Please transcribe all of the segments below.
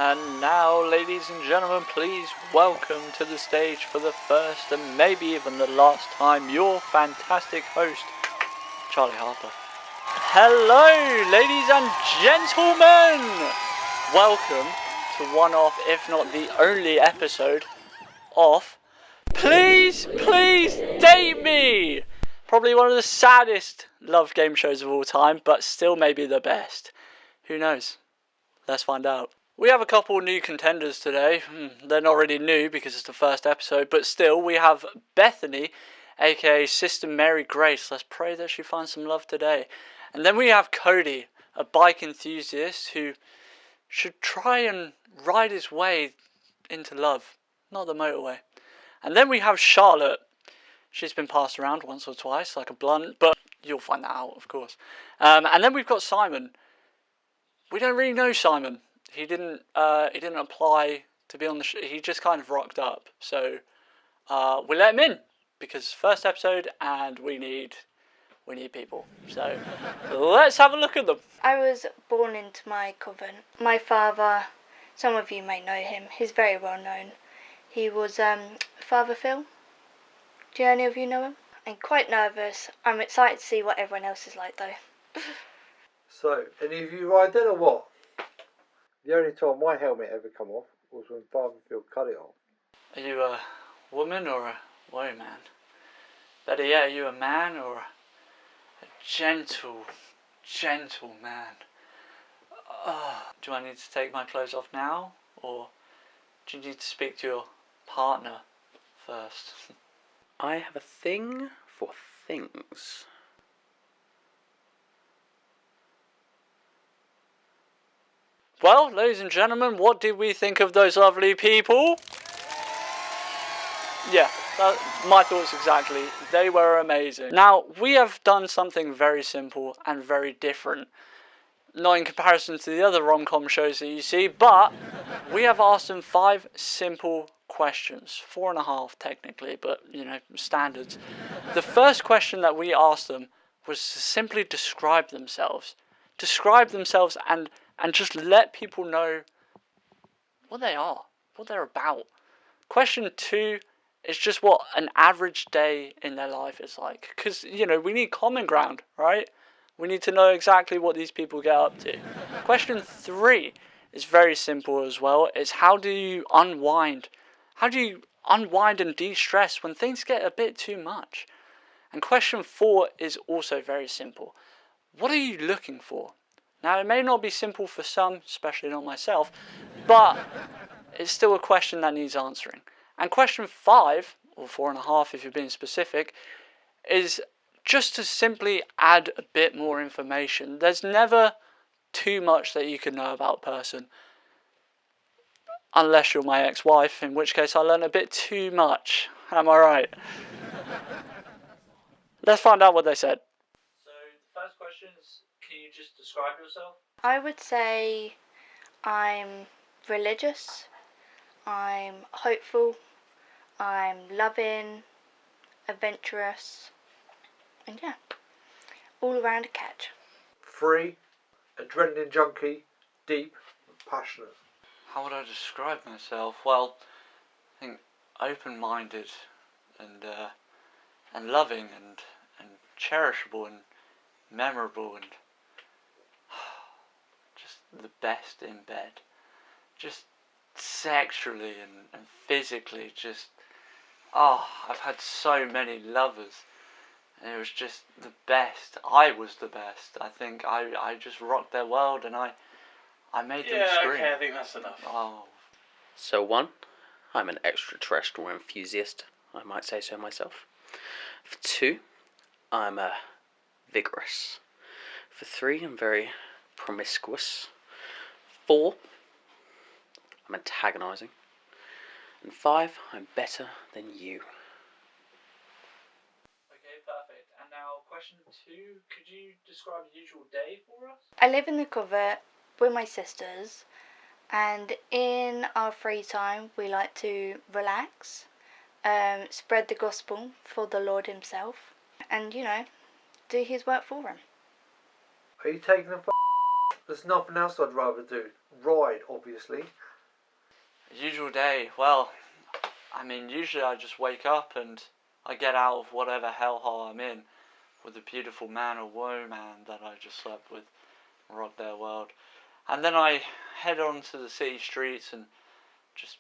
And now, ladies and gentlemen, please welcome to the stage for the first and maybe even the last time, your fantastic host, Charlie Harper. Hello, ladies and gentlemen! Welcome to one of, if not the only episode of Please Date Me! Probably one of the saddest love game shows of all time, but still maybe the best. Who knows? Let's find out. We have a couple new contenders today. They're not really new because it's the first episode, but still, we have Bethany, aka Sister Mary Grace. Let's pray that she finds some love today. And then we have Cody, a bike enthusiast who should try and ride his way into love, not the motorway. And then we have Charlotte. She's been passed around once or twice, like a blunt, but you'll find that out, of course. And then we've got Simon. We don't really know Simon. He didn't apply to be on the show. He just kind of rocked up. So we let him in because first episode and we need people. So let's have a look at them. I was born into my coven. My father, some of you may know him. He's very well known. He was Father Phil. Do any of you know him? I'm quite nervous. I'm excited to see what everyone else is like though. So, any of you ride then or what? The only time my helmet ever come off was when Father Phil cut it off. Are you a woman or a man? Better yet, are you a man or a gentle man? Do I need to take my clothes off now? Or do you need to speak to your partner first? I have a thing for things. Well, ladies and gentlemen, what did we think of those lovely people? Yeah, my thoughts exactly. They were amazing. Now, we have done something very simple and very different. Not in comparison to the other rom-com shows that you see, but we have asked them 5 simple questions. 4.5 technically, but, you know, standards. The first question that we asked them was to simply describe themselves. Describe themselves and just let people know what they are, what they're about. Question 2 is just what an average day in their life is like. Because, you know, we need common ground, right? We need to know exactly what these people get up to. Question 3 is very simple as well. It's how do you unwind? How do you unwind and de-stress when things get a bit too much? And question 4 is also very simple. What are you looking for? Now, it may not be simple for some, especially not myself, but it's still a question that needs answering. And question 5, or 4.5 if you're being specific, is just to simply add a bit more information. There's never too much that you can know about a person. Unless you're my ex-wife, in which case I learn a bit too much. Am I right? Let's find out what they said. So, the first question is, can you just describe yourself? I would say I'm religious, I'm hopeful, I'm loving, adventurous, and yeah, all around a catch. 3, adrenaline junkie, deep, and passionate. How would I describe myself? Well, I think open-minded and loving and cherishable and memorable and just the best in bed. Just sexually and physically, just I've had so many lovers and it was just the best. I was the best. I think I just rocked their world and I made them scream. Okay, I think that's enough. Oh. So 1, I'm an extraterrestrial enthusiast. I might say so myself. For 2, I'm vigorous. For 3, I'm very promiscuous. 4, I'm antagonising. And 5, I'm better than you. Okay, perfect. And now question 2, could you describe a usual day for us? I live in the covert with my sisters, and in our free time we like to relax, spread the gospel for the Lord himself, and, you know, do his work for him. Are you taking a There's nothing else I'd rather do. Ride, obviously. Usual day, well, I mean, usually I just wake up and I get out of whatever hellhole I'm in with a beautiful man or woman that I just slept with, rock their world. And then I head on to the city streets and just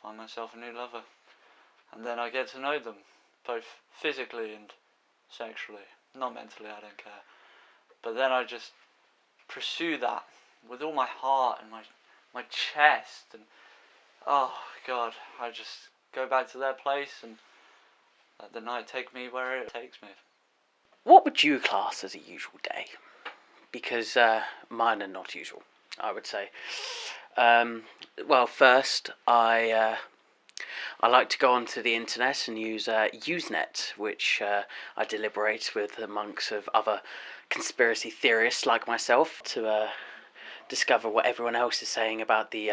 find myself a new lover. And then I get to know them, both physically and sexually. Not mentally, I don't care. But then I just pursue that with all my heart and my chest. And oh God, I just go back to their place and let the night take me where it takes me. What would you class as a usual day? Because mine are not usual, I would say. Well, first, I like to go onto the internet and use Usenet, which I deliberate with amongst of other conspiracy theorists like myself to discover what everyone else is saying about the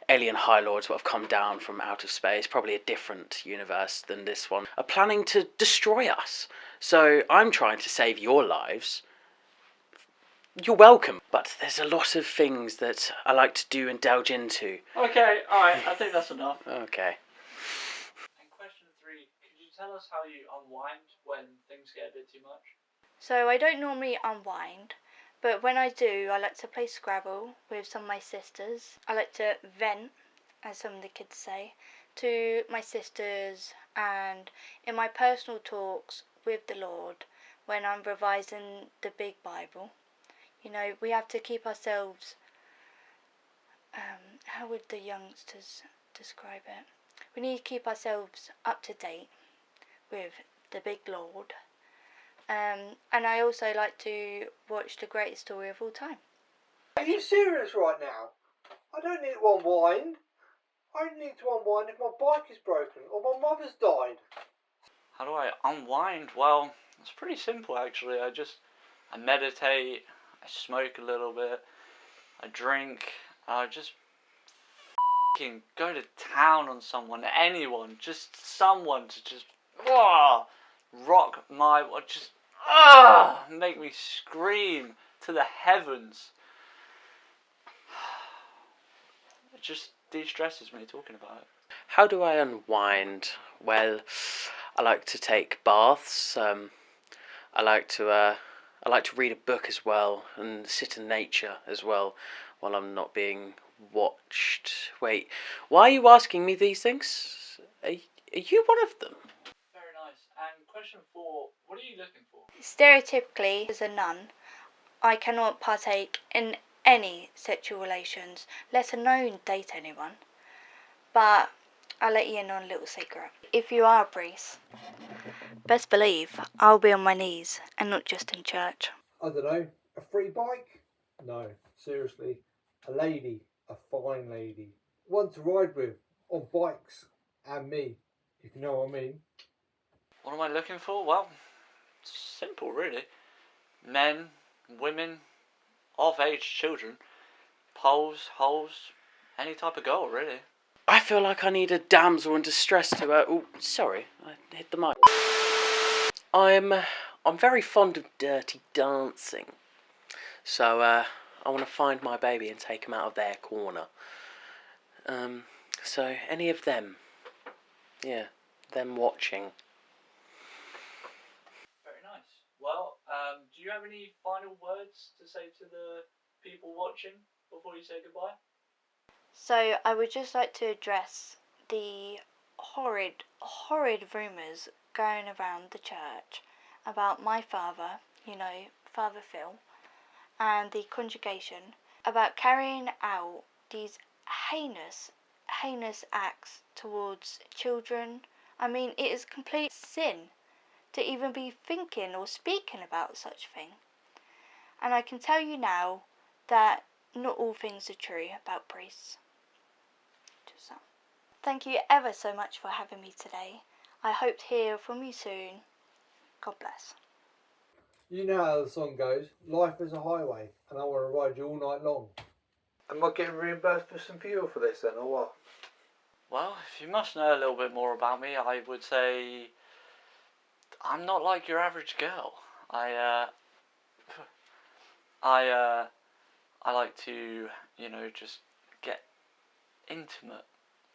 alien High Lords, what have come down from outer space, probably a different universe than this one, are planning to destroy us. So I'm trying to save your lives. You're welcome. But there's a lot of things that I like to do and delve into. Okay, alright, I think that's enough. Okay. And question 3, could you tell us how you unwind when things get a bit too much? So I don't normally unwind, but when I do, I like to play Scrabble with some of my sisters. I like to vent, as some of the kids say, to my sisters, and in my personal talks with the Lord when I'm revising the big Bible. You know, we have to keep ourselves, how would the youngsters describe it? We need to keep ourselves up to date with the big Lord. And I also like to watch The Greatest Story of All Time. Are you serious right now? I don't need to unwind. I need to unwind if my bike is broken or my mother's died. How do I unwind? Well, it's pretty simple actually. I meditate, I smoke a little bit, I drink, I just f***ing go to town on someone, anyone, just someone to just rock my, just make me scream to the heavens. It just de-stresses me talking about it. How do I unwind? Well, I like to take baths. I like to read a book as well and sit in nature as well while I'm not being watched. Wait, why are you asking me these things? Are you one of them? Very nice. And question 4, what are you looking for? Stereotypically, as a nun, I cannot partake in any sexual relations, let alone date anyone. But I'll let you in on a little secret. If you are a priest, best believe I'll be on my knees and not just in church. I don't know, a free bike? No, seriously, a lady, a fine lady. One to ride with, on bikes, and me, if you know what I mean. What am I looking for? Well, it's simple really. Men, women, of-age children, poles, holes, any type of girl really. I feel like I need a damsel in distress to oh, sorry, I hit the mic. I'm very fond of dirty dancing. So I want to find my baby and take him out of their corner. So any of them, yeah, them watching. Very nice. Well, do you have any final words to say to the people watching before you say goodbye? So I would just like to address the horrid rumours going around the church about my father, you know, Father Phil, and the conjugation, about carrying out these heinous acts towards children. I mean, it is complete sin to even be thinking or speaking about such a thing. And I can tell you now that not all things are true about priests. Just so. Thank you ever so much for having me today. I hope to hear from you soon. God bless. You know how the song goes, life is a highway, and I want to ride you all night long. Am I getting reimbursed for some fuel for this then, or what? Well, if you must know a little bit more about me, I would say I'm not like your average girl. I like to, you know, just get intimate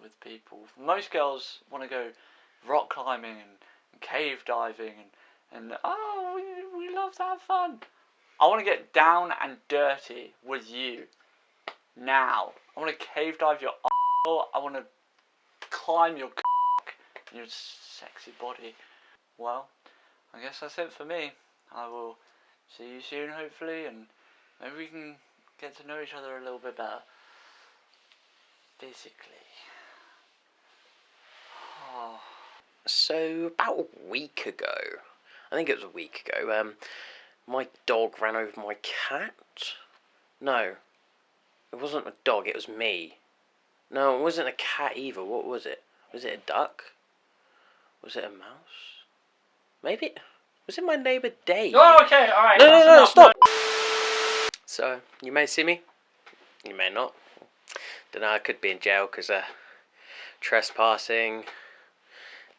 with people. Most girls want to go rock climbing and cave diving and oh, we love to have fun. I want to get down and dirty with you now. I want to cave dive your asshole. I want to climb your your sexy body. Well, I guess that's it for me. I will see you soon, hopefully, and maybe we can get to know each other a little bit better. Physically. Oh. So, about a week ago, I think it was a week ago, my dog ran over my cat. No, it wasn't a dog, it was me. No, it wasn't a cat either. What was it? Was it a duck? Was it a mouse? Maybe. Was it my neighbour Dave? Oh, okay, alright. No, stop! So, you may see me. You may not. Don't know, I could be in jail because trespassing,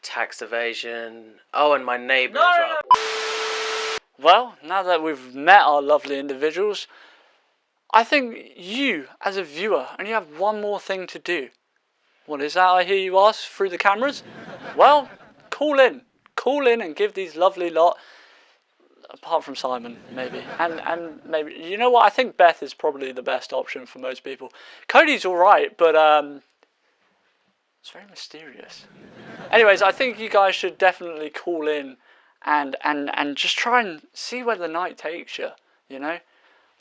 tax evasion. Oh, and my neighbour as well. Well, now that we've met our lovely individuals, I think you, as a viewer, only have one more thing to do. What is that I hear you ask through the cameras? Well, call in. Call in and give these lovely lot, apart from Simon, maybe. And maybe, you know what, I think Beth is probably the best option for most people. Cody's alright, but it's very mysterious. Anyways, I think you guys should definitely call in and just try and see where the night takes you, you know?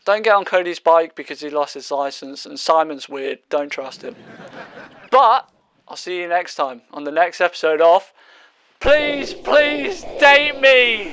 Don't get on Cody's bike because he lost his license, and Simon's weird, don't trust him. But I'll see you next time on the next episode of Please Date Me!